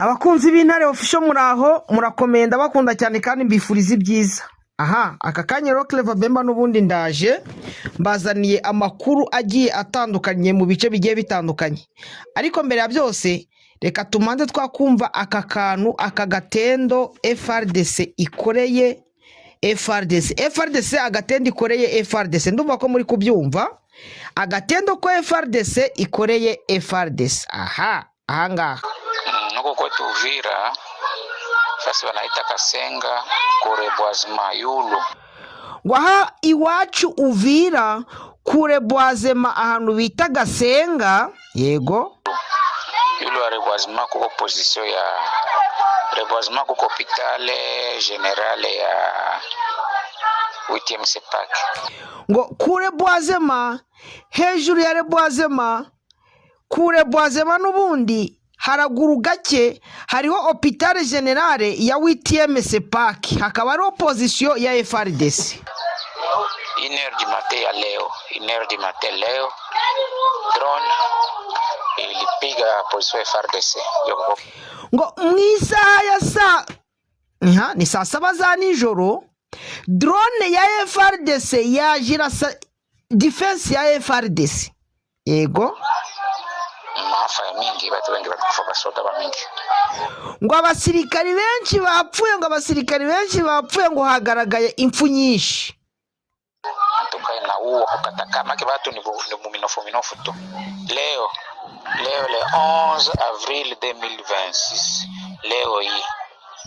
Abakunzi b'Intare Official muraho murakomenda bakunda cyane kandi mbifuriza ibyiza. Aha aka kanya rero Clever Bemba n'ubundi ndaje mbazaniye amakuru agiye atandukanye mu bice bigiye bitandukanye. Ariko mbere ya byose reka tumanze twakumva aka kantu aka gatendo FRDC ikoreye FRDC agatendo ikoreye FRDC ndumva ko muri kubyumva. Agatendo ko FRDC ikoreye FRDC. Ahangaha nuko kwetu Uvira fasi wanaita Kasenga kure Bwazima yulu waha iwacu Uvira kure Bwazema ahantu bita Gasenga yego yulu are Bwazima kuko position ya Bwazima kuko hopitale generale ya UTM Sepak ngo kure Bwazema hejuru ya Bwazema kure Bwazema n'ubundi haraguru gake hariho hopitale generale ya UTM Sepak hakaba ari opposition ya FRDC. Iner di mate leo drone ilipiga position FRDC ngo mwisaha ya ni saa 7 za nijoro drone ya FRDC yajira defense ya FRDC yego maafa mingi watu wengi bakufa basoda bamingi ngo abasirikari benshi bapfuye ngo hagaragaye impfu nyinshi tukaye na uwo kukatakama ke watu ni minofu tu leo le 11 avril 2026 leo hii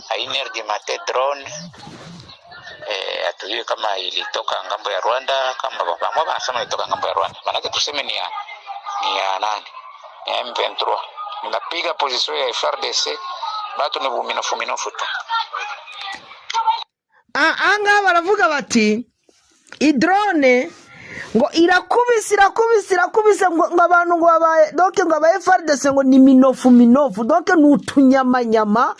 ainer di mate drone atujue kama ilitoka ngambo ya Rwanda kama baba wanasema ilitoka ngambo ya Rwanda maana tuseme ni ya nani M23 napiga position ya FRDC batu ni minofu tu. Anga baravuga bati idrone ngo irakubise ngo abantu ngo babaye donc ngo aba FRDC ngo ni minofu donc nutunyamanyama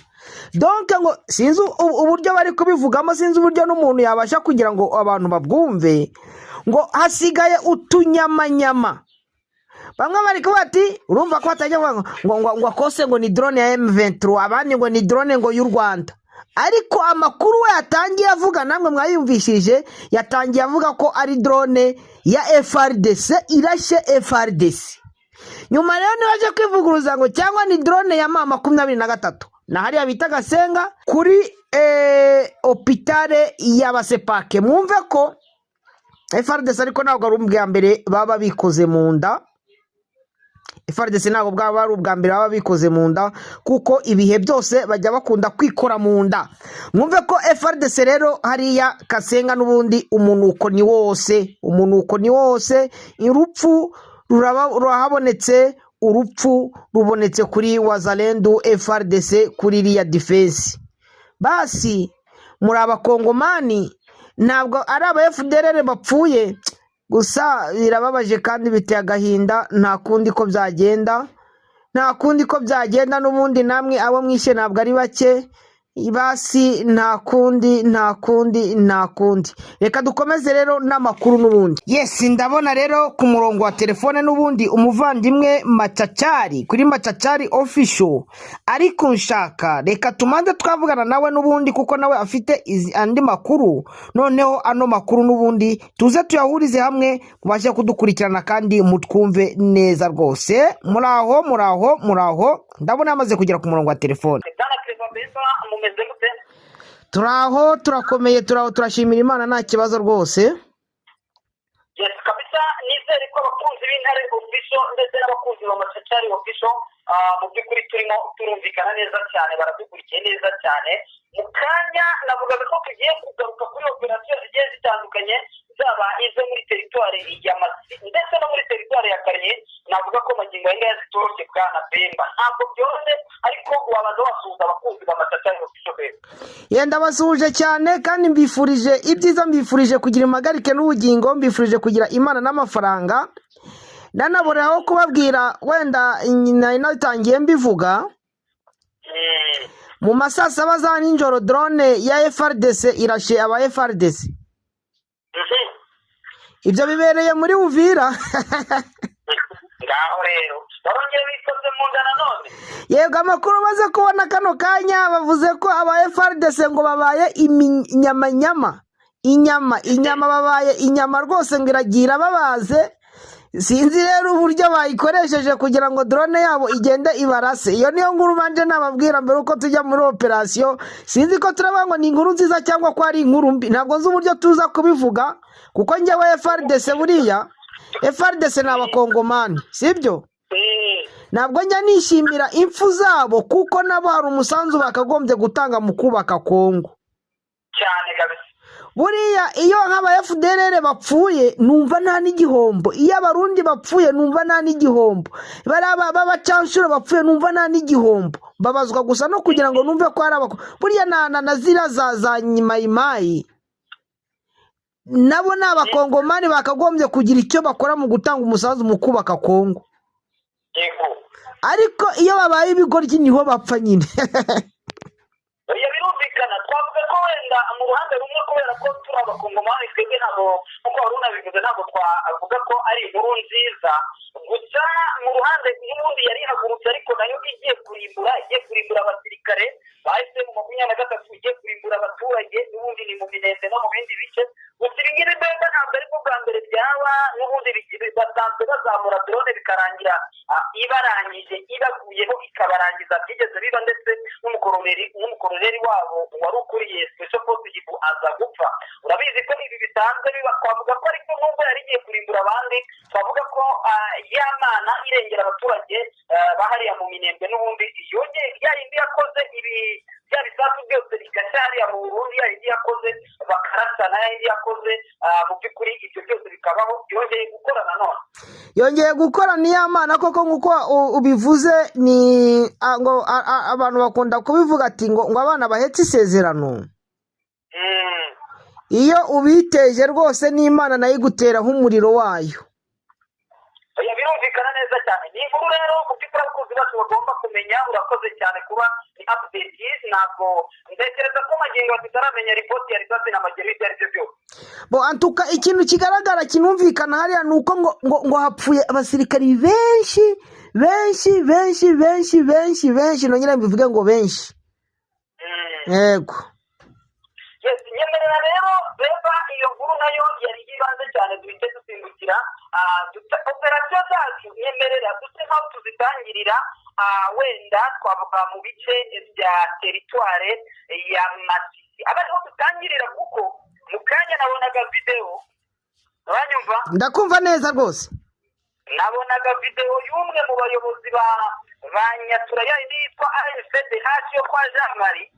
donc ngo sinzi uburyo bari kubivugamo sinzi uburyo n'umuntu yabasha kugira ngo abantu babwumve ngo hasigaye utunyamanyama. Bamwe bari kubati urumva ko batajya ngo akose ngo ni drone ya M23 abandi ngo ni drone ngo y'u Rwanda. Ariko amakuru we yatangiye avuga namwe mwayumvishije yatangiye avuga ko ari drone ya FRDC irashe FRDC. Nyuma rero nibaje kwivuguruza ngo cyangwa ni drone ya mama 23 na hariya bita Gasenga kuri hopitale y'abasepake. Mwumve ko FRDC ariko ntabwo ari ubwa mbere baba bikoze mu nda. FRDC ntabwo bwaba ari ubwa mbere baba bikoze mu nda kuko ibihe byose bajya bakunda kwikora mu nda. Mwumve ko FRDC rero hariya Kasenga n'ubundi umunuko ni wose urupfu rurahabonetse urupfu rubonetse kuri Wazalendo FRDC kuri iriya defense. Basi muri abakongomani ntabwo ari aba FDLR bapfuye gusa birababaje kandi biteye agahinda nta kundi ko byagenda n'ubundi namwe abo mwishe ntabwo ari bake basi nta kundi reka dukomeze rero n'amakuru n'ubundi. Yes ndabona rero ku murongo wa telefone n'ubundi umuvandimwe Machachari kuri Machachari Official ariko nshaka reka tumanze twavugana nawe n'ubundi kuko nawe afite andi makuru noneho ano makuru n'ubundi tuze tuyahurize hamwe mubashe kudukurikirana kandi mutwumve neza rwose. Muraho ndabona yamaze kugera ku murongo wa telefone. Turaho turakomeye turashimira Imana nta kibazo rwose. Yes kabisa nizere ko abakunzi b'Intare Official ndetse n'abakunzi ba Machachari Official mu by'ukuri turimo turumvikana neza cyane baradukurikiye neza cyane. Mu kanya navuga ko tugiye kugaruka kuri operation zigiye zitandukanye zaba izo muri territoire ya Masisi ndetse no muri territoire ya Karinye navuga ko magingo y'ingazi zitoroshye bwana Bemba ntabwo byose ariko wabanza wasuhuza abakunzi ba Machachari Official. Yenda basuje cyane kandi mbifurije ibyiza mbifurije kugira impagarike n'ubugingo mbifurije kugira Imana n'amafaranga. Nanaboraho kubabwira wenda natangiye mbivuga mu masaa 7 za nijoro drone ya FRDC irashe aba FRDC. Ibyo bibereye muri Uvira. Ngaho rero barongeye bikoze mu ndana none yego amakuru maze kubona kano kanya bavuze ko aba FRDC ngo babaye inyama babaye inyama rwose ngo iragira babaze. Sinzi rero uburyo bayikoresheje kugira ngo drone yabo igende ibarase. Iyo niyo nkuru banje nababwira mbere uko tujya muri operation. Sinzi ko turabangwa ni inkuru nziza cyangwa ko ari inkuru mbi. Ntabwo nzi uburyo tuza kubivuga kuko njyewe FRDC buriya FRDC n'abakongomani sibyo. Ntabwo njya nishimira impfu zabo kuko nabo hari umusanzu bakagombye gutanga mu kubaka Kongo cyane kabisa. Buriya iyo nk'aba FDLR bapfuye numva nta n'igihombo, iyo abarundi bapfuye numva nta n'igihombo, baraba babacanshuro bapfuye numva nta n'igihombo, babazwa gusa no kugira ngo numve ko ari buriya na zira za nyimayimayi nabo n'abakongomani bakagombye kugira icyo bakora mu gutanga umusanzu mu kubaka Kongo. Ariko iyo babaye ibigoryi niho bapfa nyine. Oya birumvikana twavuga ko wenda mu ruhande rumwe kubera ko turi abakongomani twebwe ntabwo kuko Haruna bivuze ntabwo twavuga ko ari inkuru nziza, gusa mu ruhande n'ubundi yari ihagurutse ariko nayo igiye kurimbura abasirikare bahise mu 23 igiye kurimbura abaturage n'ubundi ni mu Minembwe no mu bindi bice. Gusa ibi ngibi mbega ntabwo ari bwo bwa mbere byaba, n'ubundi basanzwe bazamura drone bikarangira ibarangije ibaguyeho ikabarangiza byigeze biba, ndetse n'umukoroneri wabo wari ukuriye special force Gibu aza gupfa. Urabizi ko ibi bisanzwe biba, twavuga ko ariko nubwo yari igiye kurimbura abandi, twavuga ko Yamana irengera abaturage bahariya mu Minembwe n'ubundi yongeye yindi yakoze ibi bya bisasu byose bigashya hariya mu Burundi, yindi yakoze bakarasana, yindi yakoze mu by'ukuri ibyo byose bikabaho, yongeye gukora nanone. Yongeye gukora ni Yamana koko nkuko ubivuze, ni ngo abantu bakunda kubivuga ati ngo abana bahetse isezerano. Iyo ubiteje rwose n'Imana nayo iguteraho umuriro wayo. Oya birumvikana neza cyane. Ni inkuru rero ufite abakozi bacu bagomba kumenya. Urakoze cyane kuba ni update, ntabwo ntekereza ko magingo tutaramenya report ya risasi na magerite ari byo. Bo antuka ikintu kigaragara kinumvikana hariya nuko ngo hapfuye abasirikari benshi nongera mbivuge ngo benshi. Yego. Yes, nyemerera rero beba iyo nkuru nayo yari yibanze cyane duhite dusimbukira operasiyo zacu. Nyemerera duse nkaho tuzitangirira wenda twavuga mu bice bya teritware ya Masisi abariho dutangirira, kuko mu kanya nabonaga video, uranyumva? Ndakumva neza rwose. Nabonaga video y'umwe mu bayobozi ba Nyatura yitwa AFDH yo kwa Jean Marie,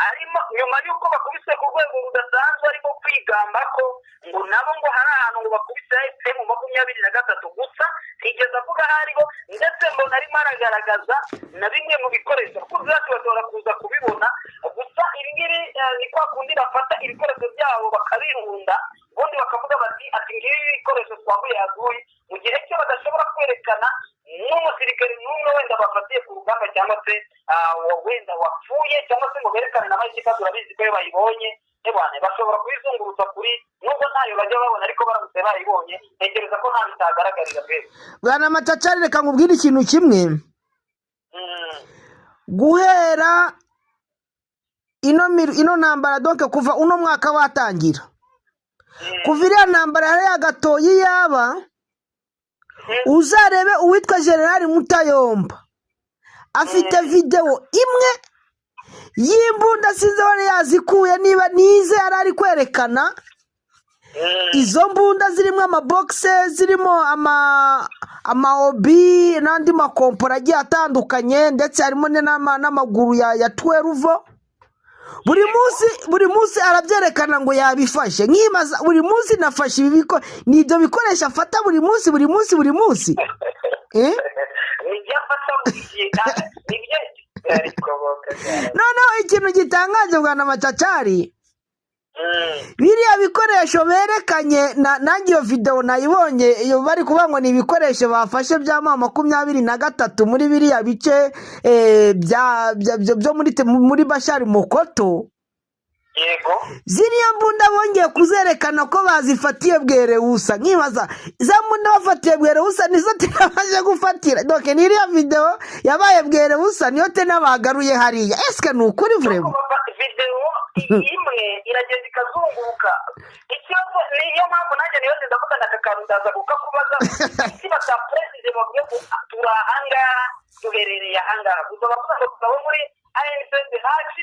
arimo nyuma y'uko bakubise ku rwego rudasanzwe arimo kwigamba ko ngo nabo ngo hari ahantu ngo bakubise mu 23 gusa ntigeze avuga aho ariho, ndetse mbona arimo aragaragaza na bimwe mu bikoresho kuko zacu bashobora kuza kubibona. Gusa ibingibi ni kwa kundi bafata ibikoresho byabo bakabirunda, ubundi bakavuga bati ati ngibi ibikoresho twavuye haguye, mu gihe cyo badashobora kwerekana n'umusirikare n'umwe wenda bafatiye ku rugamba cyangwa se wenda wapfuye, cyangwa se ngo berekane na mahitika. Turabizi ko iyo bayibonye bashobora kubizungurutsa kuri, nubwo ntayo bajya babona, ariko baramutse bayibonye ntekereza ko nta bitagaragarira mbere. Bwana Matacari, reka nkubwire ikintu kimwe. Guhera ino ntambara donc kuva uno mwaka watangira, kuva iriya ntambara yari yagatoye yaba, uzarebe uwitwa General Mutayomba afite video imwe y'imbunda sinze wari yazikuye, niba nize ari kwerekana izo mbunda zirimo amaboxe, zirimo amaobi n'andi makompora agiye atandukanye, ndetse harimo n'amaguru ya 12. Buri munsi arabyerekana ngo yabifashe. Nkimaza buri munsi nafashe ibi nibyo bikoresha afata buri munsi. Noneho ikintu gitangaje Bwana Matacari, biriya bikoresho berekanye nanjye iyo video nayibonye, iyo bari kuvuga ngo ni ibikoresho bafashe bya 23 muri biriya bice byo muri Bashari Mokoto. yego ziriya mbunda bongeye kuzerekana ko bazifatiye Bwerewusa nkibaza za mbunda bafatiye Bwerewusa nizo tinabaje gufatira donc niriya video yabaye Bwerewusa niyo tena bagaruye hariya eske nukuri vraiment video imwe iragenda ikazunguruka ikibazo niyo mpamvu nanjye niyo ndavuga n'akakantu ndaza kukakubaza ikiba cya president bavuye ko turahanga duherereye ahangaha gusa bavuga ngo tukaba muri ANCD haci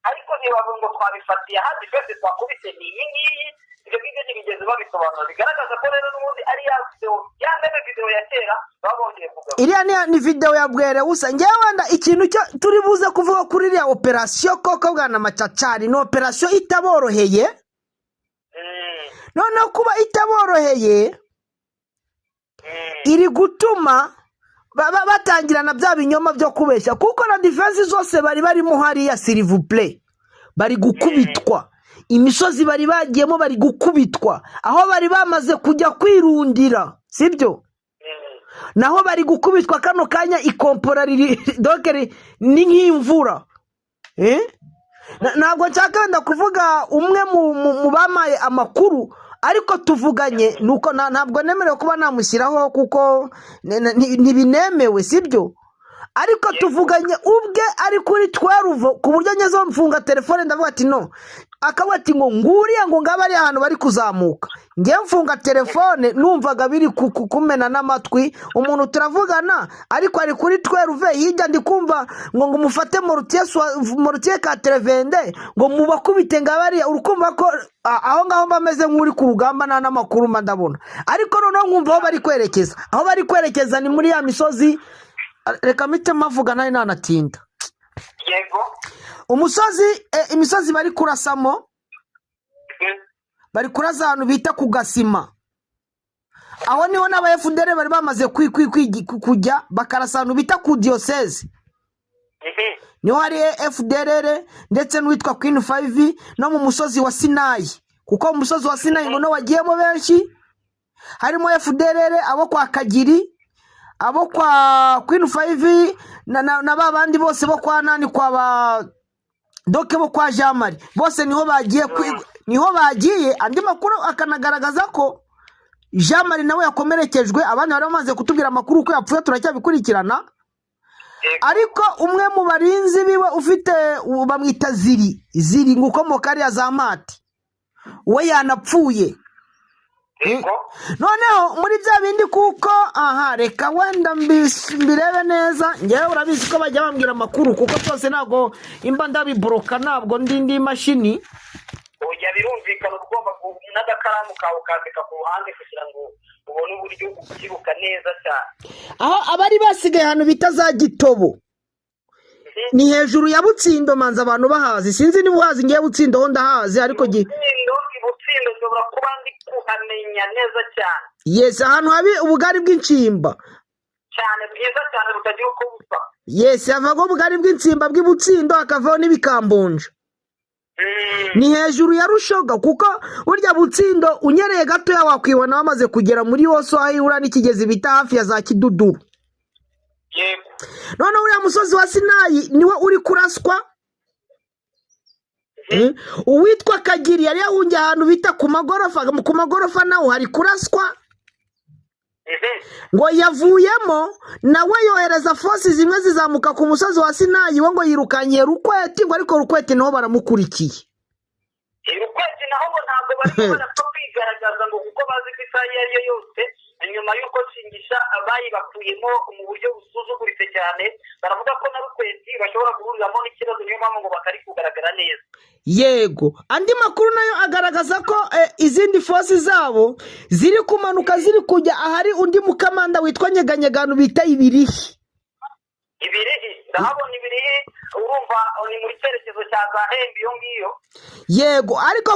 ariko ntibavuga ngo twabifatiye hafi twese twakubise n'iyi ngiyi ibyo ngibyo ntibigeze babisobanura bigaragaza ko rero n'ubundi ari ya video ya mbere video ya kera babongeye kugaruka iriya ni video ya Bwerewusa ngewe wenda ikintu cyo turi buze kuvuga kuri iriya operation koko bwana Macacari ni operation itaboroheye noneho kuba itaboroheye iri gutuma batangirana bya binyoma byo kubeshya kuko na defense zose bari barimo hariya s'il vous plaît bari gukubitwa imisozi bari bagiyemo bari gukubitwa aho bari bamaze kujya kwirundira sibyo naho bari gukubitwa kano kanya ikompora donc ni nk'imvura ntabwo nshaka wenda kuvuga umwe mu bamaye amakuru ariko tuvuganye nuko ntabwo nemerewe kuba namushyiraho kuko ntibinemewe sibyo ariko tuvuganye ubwe ari kuri twaruvo ku buryo nyezo mfunga telefone ndavuga ati no akavuga ati ngo nguriya ngo ngaba ari ahantu bari kuzamuka ngiye mfunga telefone numvaga biri kumena n'amatwi umuntu turavugana ariko ari kuri twaruve hirya ndi kumva ngo mufate morutier ka televende ngo mubakubite ngaba ari urukumva ko aho ngaho bameze nk'uri ku rugamba nta n'amakuru mba ndabona ariko noneho nkumva aho bari kwerekeza ni muri ya misozi reka mpite mavuga nawe nanatinda yego imisozi bari kurasamo bari kurasa ahantu bita ku Gasima aho niho n'aba FDR bari bamaze kujya bakarasa ahantu bita ku Diocese niho hari FDR ndetse n'uwitwa Queen 5 no mu musozi wa Sinayi kuko mu musozi wa Sinayi ngo no wagiyemo benshi harimo FDR abo kwa Kagiri abo kwa Queen 5 na babandi bose bo kwa nani kwa ba doke bo kwa Jamari bose niho bagiye andi makuru akanagaragaza ko Jamari nawe yakomerekejwe abandi bari bamaze kutubwira amakuru ko yapfuye turacyabikurikirana ariko umwe mu barinzi biwe ufite bamwita ziri nguko mu kariya za Mati we yanapfuye noneho muri bya bindi kuko reka wenda mbirebe neza ngewe urabizi ko bajya bambwira amakuru kuko twose ntabwo imba ndabiboroka ntabwo ndi mashini oya birumvikana ugomba n'agakaramu kawe ukandika ku ruhande kugira ngo ubone uburyo ukibuka neza cyane aho abari basigaye hano bita za Gitobo ni hejuru ya Butsindo manza abantu bahazi sinzi niba uhazi ngiye Butsindo ho ndahazi ariko Butsindo nshobora kuba ndi kuhamenya neza cyane yes ahantu habi ubugari bw'inshimba cyane bwiza cyane butagira uko busa yes havago ubugari bw'inshimba bw'Ibutsindo akavaho n'ibikambonje ni hejuru ya Rushoga kuko burya Butsindo unyereye gato ya wakwibona wamaze kugera muri Oso ahihura n'ikigezi bita hafi ya za Kiduduru yego none uriya musozi wa Sinayi niwe uri kuraswa uwitwa Kagiri yari yahungiye ahantu bita ku magorofa naho hari kuraswa ngo yavuyemo nawe yohereza force zimwe zizamuka ku musozi wa Sinayi ngo yirukanye Rukweti ngo ariko Rukweti naho baramukurikiye Rukweti naho ngo ntabwo bari barapfa kwigaragaza ngo kuko bazi ko isaha iyo ari yo yose nyuma y'uko Shingisha bayibakuyemo mu buryo busuzuguritse cyane baravuga ko na Rukweti bashobora guhuriramo n'ikibazo niyo mpamvu ngo bakari kugaragara neza yego andi makuru nayo agaragaza ko izindi force zabo ziri kumanuka ziri kujya ahari undi mukamanda witwa Nyeganyegano bita Ibirihi ndahabona Ibirihi urumva ni muri cyerekezo cya Gahembe iyo ngiyo yego ariko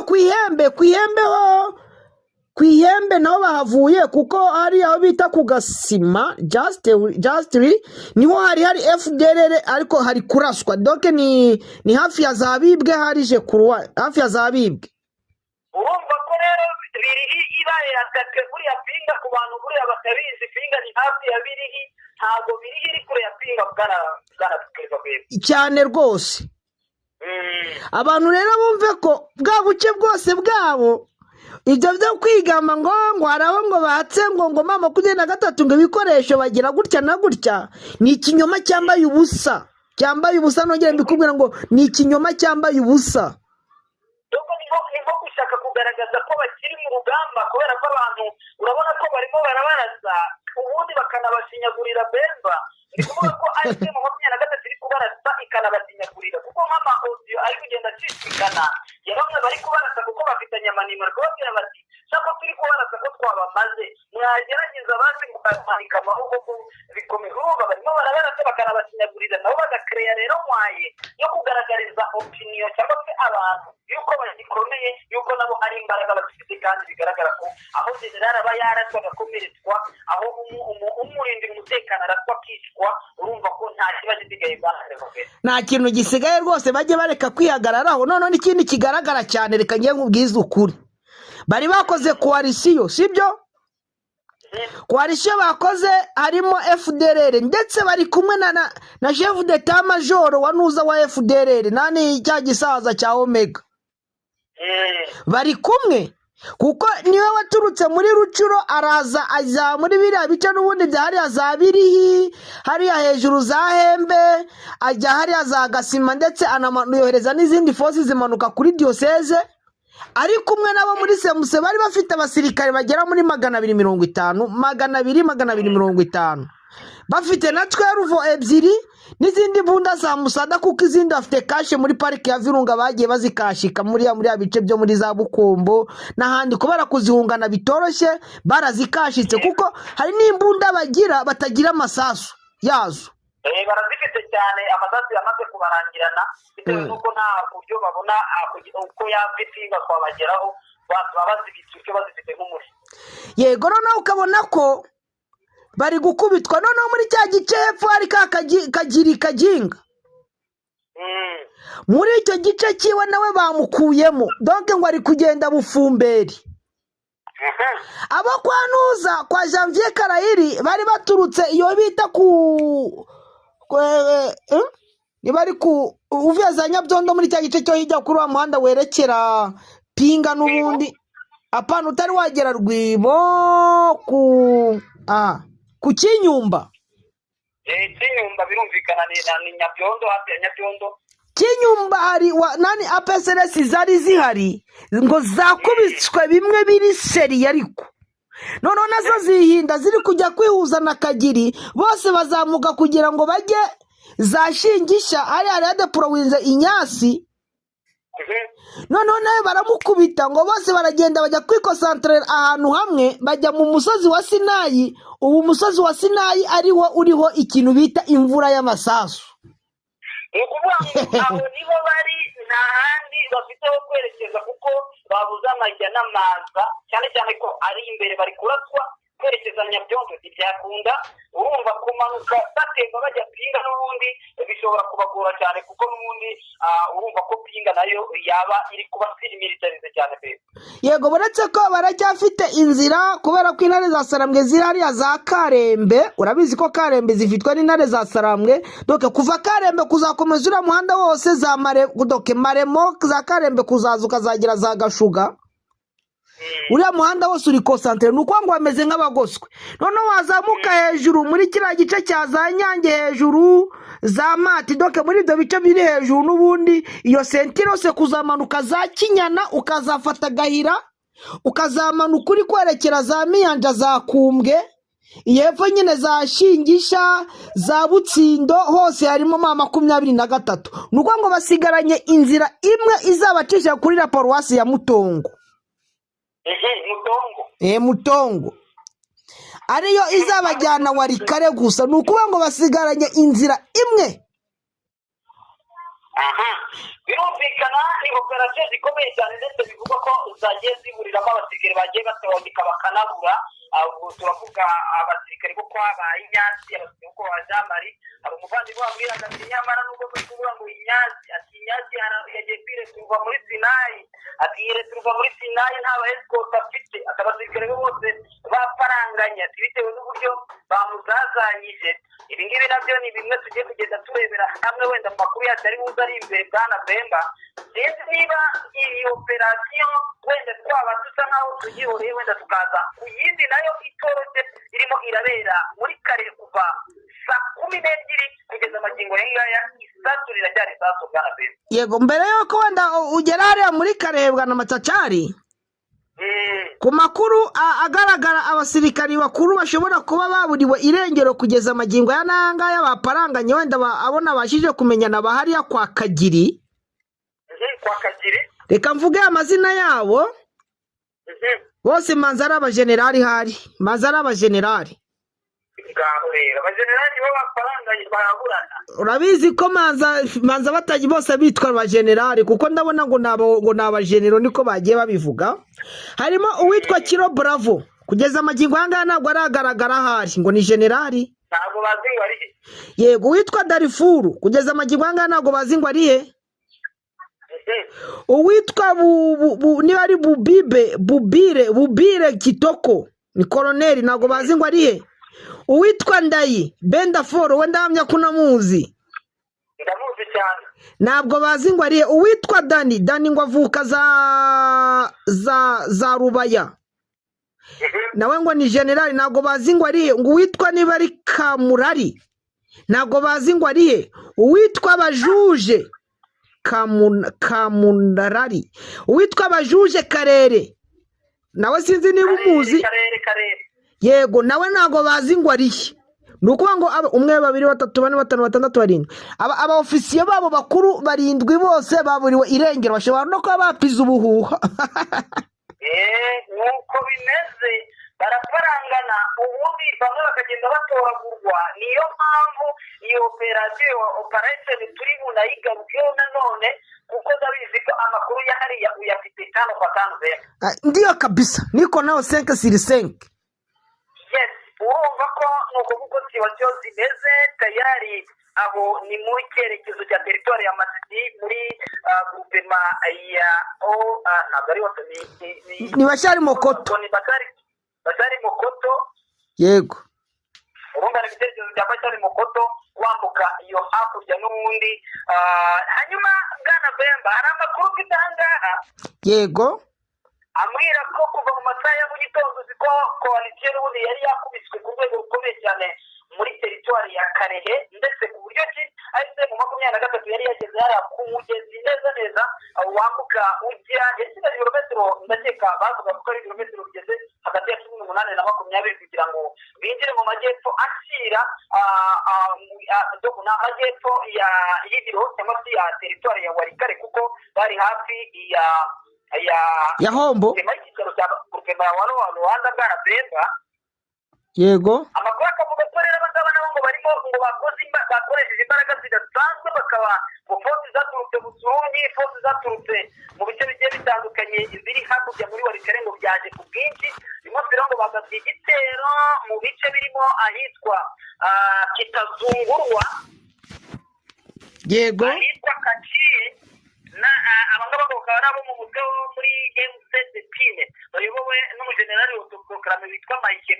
ku ihembe naho bahavuye kuko hari aho bita ku Gasima justly niho hari FDR ariko hari kuraswa donc ni hafi ya Zabibwe harije kurwa hafi ya Zabibwe urumva ko rero Birihi ibaye atake kuri ya pinga ku bantu kuri abatabizi pinga ni hafi ya Birihi ntago Birihi iri kure ya pinga bwana tukeza kwebe cyane rwose abantu rero bumve ko bwa buce bwose bwabo ibyo byo kwigama ngo haraho ngo batse ngo mama 23 ngo ibikoresho bagira gutya na gutya ni ikinyoma cyambaye ubusa nongera mbikubwira ngo ni ikinyoma cyambaye ubusa. Niho gushaka kugaragaza ko bakiri mu rugamba kubera ko abantu urabona ko barimo barabarasa ubundi bakanabashinyagurira Bemba. Ni kuvuga ko ari mu 23 iri kubarasa ikanabasinyagurira kuko mama audio ari kugenda acicikana yabamwe bari kubarasa kuko bafitanye amanimero kubabwira bati shaka turi kubarasa ko twabamaze mwagerageza basi mukazanika amaboko bikomeye urumva barimo barabarasa bakanabasinyagurira nabo bagakereya rero mwaye yo kugaragariza opinion cyangwa se abantu yuko bagikomeye yuko nabo ari imbaraga bafite kandi bigaragara ko aho general aba yaraswa agakomeretswa aho umurindira umutekano araswa kishwa urumva ko nta kibazo gisigaye banarevuge nta kintu gisigaye rwose bajye bareka kwihagararaho none n'ikindi kigaragara cyane reka ngiye nkubwiza ukuri bari bakoze coalition sibyo coalition bakoze harimo FDLR ndetse bari kumwe na chef d'état major wanuza wa FDLR nani cya gisaza cya Omega bari kumwe kuko niwe waturutse muri Rucuro araza aza muri biriya bice n'ubundi byari azabirihi hariya hejuru za Hembe ajya hariya za Gasima ndetse anayohereza n'izindi forces zimanuka kuri diocese ari kumwe nabo muri Semuse bari bafite abasirikare bagera muri 250 bafite na tweruvo ebyiri n'izindi bunda za Musada kuko izindi afite kashe muri parike ya Virunga bagiye bazikashika muri bice byo muri za Bukombo n'ahandi kubera kuzihungana bitoroshye barazikashitse kuko hari n'imbunda bagira batagira amasasu yazo barazifite cyane amasasu yamaze kubarangirana bitewe nuko nta buryo babona uko yavitinga kwabageraho bazibitse icyo bazifite nk'umuri yego noneho ukabona ko bari gukubitwa noneho muri cya gice hepfo hari kaginga muri icyo gice kiwe nawe bamukuyemo donc ngo ari kugenda Bufumberi abo kwanuza kwa Janvier Karayiri bari baturutse iyo bita ni bari ku uvuye za Nyabyondo muri cya gice cyo hijya kuri wa muhanda werekera Pinga n'ubundi apana utari wagera Rwibo ku Kinyumba birumvikana ni Nyabyondo hafi ya Nyabyondo Kinyumba hari nani APSRS zari zihari ngo zakubitswe bimwe biri seri ariko noneho nazo zihinda ziri kujya kwihuza na Kagiri bose bazamuka kugira ngo bajye zashingisha hari adeprovise Inyasi noneho nawe baramukubita ngo bose baragenda bajya kwikosantrera ahantu hamwe bajya mu musozi wa Sinayi ubu umusozi wa Sinayi ariho uriho ikintu bita imvura y'amasasu ukuvuga aho nibo bari nta handi bafite aho kwerekeza kuko babuze amajya n'amaza cyane cyane ko ari imbere bari kuraswa kwerekeza Nyabyondo ntibyakunda urumva kumanuka batemba bajya Pinga n'ubundi bishobora kubagora cyane kuko n'ubundi urumva ko Pinga nayo yaba iri kuba militarize cyane pe yego buretse ko baracyafite inzira kubera ko intare za Sarambwe ziri hariya za Karembe urabizi ko Karembe zifitwe n'intare za Sarambwe donc kuva Karembe kuzakomeza ura muhanda wose za Maremo za Karembe kuzaza ukazagira za Gashuga uriya muhanda wose uri concentre nuko ngo bameze nk'abagoswe none wazamuka hejuru muri kira gice cya za Nyange hejuru za Mati donc muri ibyo bice biri hejuru n'ubundi iyo sentiro se kuzamanuka za Kinyana ukazafata Gahira ukazamanuka uri kwerekera za Miyanja za Kumbwe yepfo nyine za Shingisha za Butsindo hose harimo 23 nuko ngo basigaranye inzira imwe izabacisha kuri la paruwasi ya Mutongo Mutongo ariyo izabajyana Warikare gusa nukuba ngo basigaranye inzira imwe birumvikana ni operation zikomeye cyane ndetse bivuga ko zagiye ziburiramo abasirikare bagiye batondeka bakanabura turavuga abasirikare ko kwabaye Inyasi abasirikare ko bajamari abo muvandimwe bamwiraga ati nyamara nubwo kuvuga ngo Inyasi ati Nyasi yagiye kwirekurwa muri Sinayi, ati yirekurwa muri Sinayi nta ba escort afite, abasirikare bose baparanganya bitewe n'uburyo bamuzazanyije. Ibi ngibi nabyo ni bimwe tugiye kugenda turebera hamwe, wenda amakuru yacu ari buze ari imbere Bwana Bemba. Sinzi niba iyi operasiyo wenda twaba dusa nkaho tugihoreye, wenda tukaza ku yindi nayo itoroshye irimo irabera muri kare kuva saa 12 kugeza amagingo y'ingaya, isasu riracyari isasu Bwana Bemba. Yego, mbere yuko wenda ugera hariya muri Karebwa na Macacari, ku makuru agaragara abasirikari bakuru bashobora kuba baburiwe irengero kugeza amagingo ya nangaya baparanganye, wenda abona bashije kumenyana bahariya kwa Kagiri. Kwa Kagiri, reka mvuge amazina yabo bose, manza ari abajenerali hari, manza ari abajenerali. abajenerali bo baparanganye baraburana. Urabizi ko manza bataji bose bitwa abajenerali, kuko ndabona ngo nabajenero niko bagiye babivuga. Harimo uwitwa Kiro Bravo, kugeza amagingo yanga ntabwo aragaragara hari ngo ni generali, ntabwo bazi ngo ari he. Yego, uwitwa Darifuru, kugeza amagingo yanga ntabwo bazi ngo ari he. Uwitwa niba ari Bubire Kitoko ni koloneli, ntabwo bazi ngo ari he. Uwitwa Ndayi Benda Foro, wenda hamya kunamuzi, ndamuzi cyane, ntabwo bazi ngo ari he. Uwitwa Dani ngo avuka za Rubaya, nawe ngo ni generali, ntabwo bazi ngo ari he. Ngo uwitwa niba ari Kamurari, ntabwo bazi ngo ari he. Uwitwa Bajuje Kamundarari, uwitwa Bajuje Karere, nawe sinzi niba umuzi. Karere. Yego, nawe ntabwo bazi ngo ari he. Nukuvuga ngo 1 2 3 4 5 6 7 aba ofisiye babo bakuru 7 bose baburiwe irengero, bashobora no kuba bapize ubuhuha. Nuko bimeze, baraparangana ubundi bamwe bakagenda batoragurwa. Niyo mpamvu iyo operation turi bunayigarukeho nanone, kuko ndabizi ko amakuru yahariya uyafite 5 kwa 5. Ndiyo kabisa, niko nao 5 sur 5. Yes, urumva ko nuko kuko siwacyo zimeze tayari. Abo ni mu cyerekezo cya territoire ya Masisi muri groupema ya nagari wose ni Bashari Mokoto, ni Bashari Mokoto. Yego, urumva ni cyerekezo cya Bashari Mokoto kwambuka iyo hakurya n'ubundi. Hanyuma Bwana Bemba, hari amakuru kitangaha, yego, ambwira ko kuva mu masaha ya mu gitondo ziko coalition ubundi yari yakubiswe ku rwego rukomeye cyane muri territoire ya Karehe, ndetse ku buryo ki ahise mu 23 yari yageze hariya ku mugezi neza wambuka ujya yasize kilometero, ndakeka bavuga ko ari kilometero bigeze hagati ya 18 na 20 kugira ngo binjire mu majyepfo ashyira na majyepfo y'ibiro cyangwa se ya territoire ya Warikare, kuko bari hafi ya Hombo, ikicaro cya Kurupema ya Rwanda. Bwana Bemba, yego, amakuru akavuga ko rero abangaba nabo ngo barimo ngo bakoresheje imbaraga zidasanzwe, bakaba ngo force zaturutse Busungi, force zaturutse mu bice bigiye bitandukanye ziri hakurya muri Warikare ngo byaje ku bwinshi. Rimwe ngo bagabye igitero mu bice birimo ahitwa Kitazungurwa, yego, ahitwa Kaciye, na abangaba bakaba ari abo mu mutwe wo muri MCDP bayobowe n'umujenerali w'utuprogramme witwa Mike.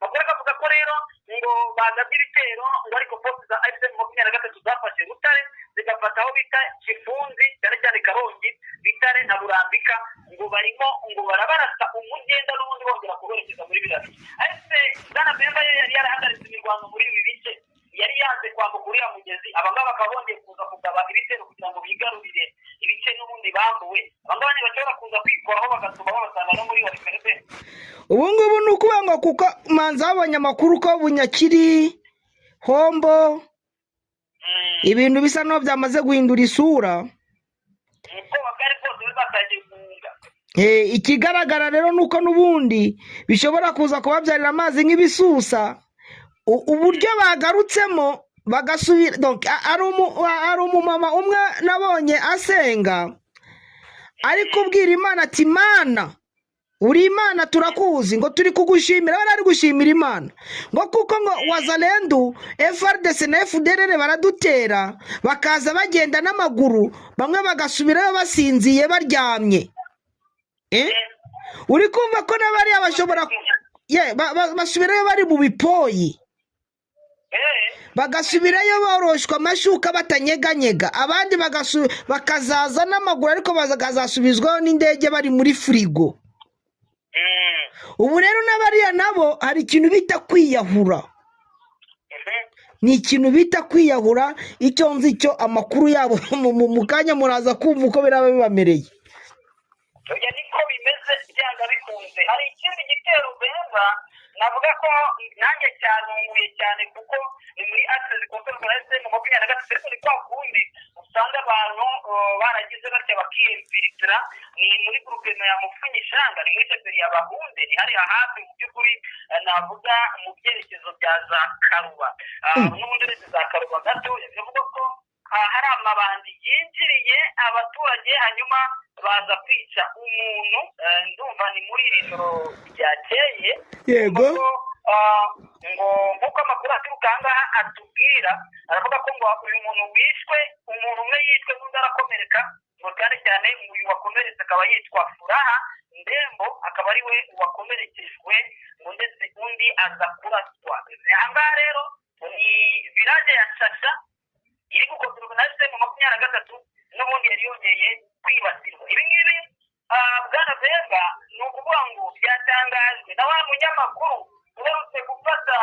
Bakora kavuga ko rero ngo bagabye ibitero, ngo ariko force za FDM 23 zafashe Rutare, zigafata aho bita Kifunzi, cyane Karongi, Bitare na Burambika, ngo barimo ngo barabarasa umugenda n'ubundi bongera kuberekeza muri Birari. Ese Bwana Bemba yari yarahagaritse imirwano muri ibi bice, yari yanze kwambuka uriya mugezi. Abangaba bakaba bongeye kuza kugaba ibitero kugira ngo bigarurire ibice n'ubundi bambuwe. Abangaba ntibashobora kuza kwikoraho bagatuma babasanga no muri Warikare. Ubu ngubu ni ukubanga kuko manza abanyamakuru ko Bunyakiri, Hombo, ibintu bisa no byamaze guhindura isura. Uko bakari bose batangiye kunga. Ikigaragara rero nuko nubundi bishobora kuza kubabyarira amazi nk'ibisusa. Uburyo bagarutsemo bagasubira, donc ari umumama umwe nabonye asenga ari kubwira Imana ati, Mana uri Imana turakuzi ngo turi kugushimira bari gushimira Imana ngo kuko ngo Wazalendo FARDC na FDLR baradutera bakaza bagenda n'amaguru bamwe bagasubirayo basinziye baryamye uri kumva ko n'abari abashobora basubirayo bari mu bipoyi bagasubirayo boroshwa amashuka batanyeganyega abandi bakazaza n'amaguru ariko bazasubizwaho n'indege bari muri frigo ubu rero n'abariya nabo hari ikintu bita kwiyahura ni ikintu bita kwiyahura icyo nzi cyo amakuru yabo mu kanya muraza kumva uko biraba bibamereye niko bimeze byanga bikunze hari ikindi gitero beza navuga ko nanjye cyanunguye cyane kuko ni muri access control reste mu 2023 ariko ni kwa kundi usanga abantu baragize batya bakiyimvirira ni muri groupe ya Mufunyishanga ni muri secteur ya Bahunde ni hari hafi mu byukuri navuga mu byerekezo bya za Karuba n'ubundi rese za Karuba gato bivuga ko hari amabandi yinjiriye abaturage hanyuma baza kwica umuntu ndumva ni muri iri joro ryakeye yego ngo nkuko amakuru aturuka ahangaha atubwira aravuga ko ngo uyu muntu wishwe umuntu umwe yishwe n'undi arakomereka ngo cyane cyane uyu wakomeretse akaba yitwa Furaha Ndembo akaba ari we wakomerekejwe ngo ndetse undi aza kuraswa ahangaha rero ni village ya Shasha iri gukosorwa na mu 23 n'ubundi yari yongeye kwibasirwa ibi ngibi bwana Venga ni ukuvuga ngo byatangajwe na wa munyamakuru uherutse gufata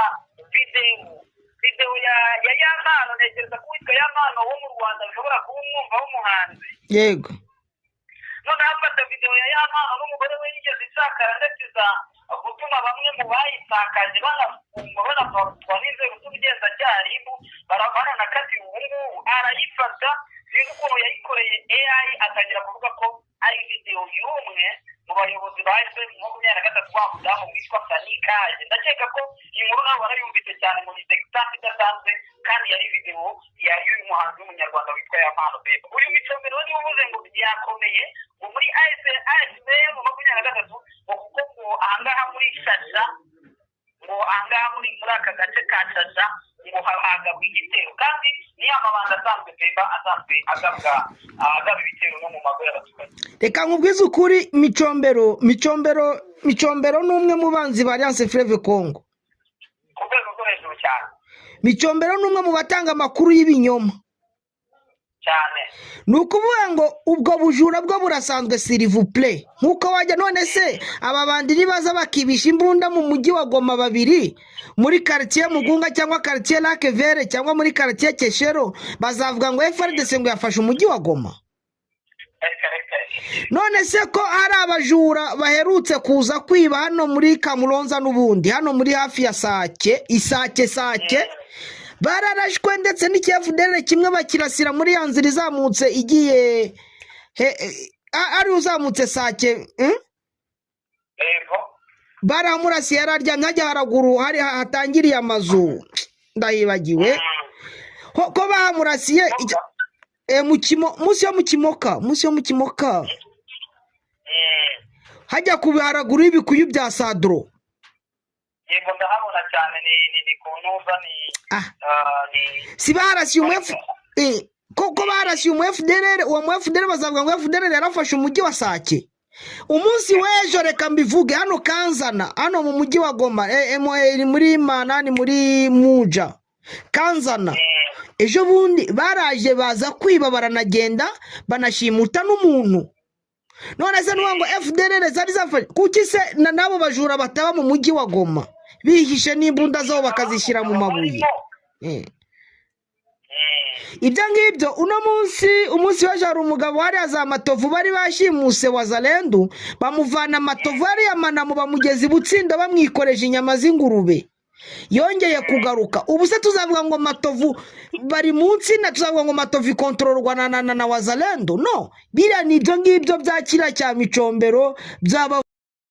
video ya Yamano ntekereza ko witwa Yamano wo mu Rwanda bishobora kuba umwumva w'umuhanzi yego none afata video ya Yamano n'umugore we yigeze isakara ndetse gutuma bamwe mu bayisakaje banafungwa banafatwa n'inzego z'ubugenzacyaha RIB baranakatiwe ubu ngubu arayifata sinzi ukuntu yayikoreye AI akagira kuvuga ko ari video y'umwe mu bayobozi ba FPR mu 2023 w'umudamu witwa Sanikaje ndakeka ko iyi nkuru nabo barayumvise cyane mu secteur idasanzwe kandi yari video y'uyu muhanzi w'umunyarwanda witwa Yamano Bebe uyu Micombero ni uvuze ngo byakomeye ngo muri ASB mu 2023 kuko ngo ahangaha muri Shasha ngo ahangaha muri aka gace ka Shasha ngo hagabwa igitero kandi ni amabanga asanzwe Beba asanzwe agaba ibitero no mu mago y'abaturage reka nkubwize ukuri Micombero n'umwe mu banzi ba Alliance Fleuve Congo ku rwego rwo hejuru cyane Micombero n'umwe mu batanga amakuru y'ibinyoma cyane ni ukuvuga ngo ubwo bujura bwo burasanzwe s'il vous plaît nkuko wajya none se aba bandi nibaza bakibisha imbunda mu mujyi wa Goma babiri muri quartier Mugunga cyangwa quartier Lac Vert cyangwa muri quartier Keshero bazavuga ngo FARDC ngo yafashe umujyi wa Goma none se ko hari abajura baherutse kuza kwiba hano muri Kamuronza n'ubundi hano muri hafi ya Isake bararashwe ndetse n'ikiyafudere kimwe bakirasira muri ya nzira izamutse igiye ari uzamutse Sake baramurasiye yararyamye hajya haraguru hari hatangiriye amazu ndayibagiwe ko bahamurasiye munsi yo mu Kimoka hajya kubiharaguru y'ibikuyu bya Sadro yego ndahabona cyane ni kunuza ni si barasiye koko barasiye FDLR uwo FDLR bazavuga ngo FDLR yarafashe umujyi wa Sake umunsi w'ejo reka mbivuge hano Kanzana hano mu mujyi wa Goma muri Manani muri Muja Kanzana ejo bundi baraje baza kwiba baranagenda banashimuta n'umuntu none se nuwa ngo FDLR zari zafashe kuki se nabo bajura bataba mu mujyi wa Goma bihishe n'imbunda zabo bakazishyira mu mabuye ibyo ngibyo umunsi waje hari umugabo wari azamatovu bari bashimuse Wazalendo bamuvana amatovu ari amanamu bamugeza ibutsinda bamwikoreje inyama z'ingurube yongeye kugaruka ubu se tuzavuga ngo matovu bari munsi na tuzavuga ngo matovu ikontororwa na Wazalendo no biriya ni ibyo ngibyo byakira cya Micombero byaba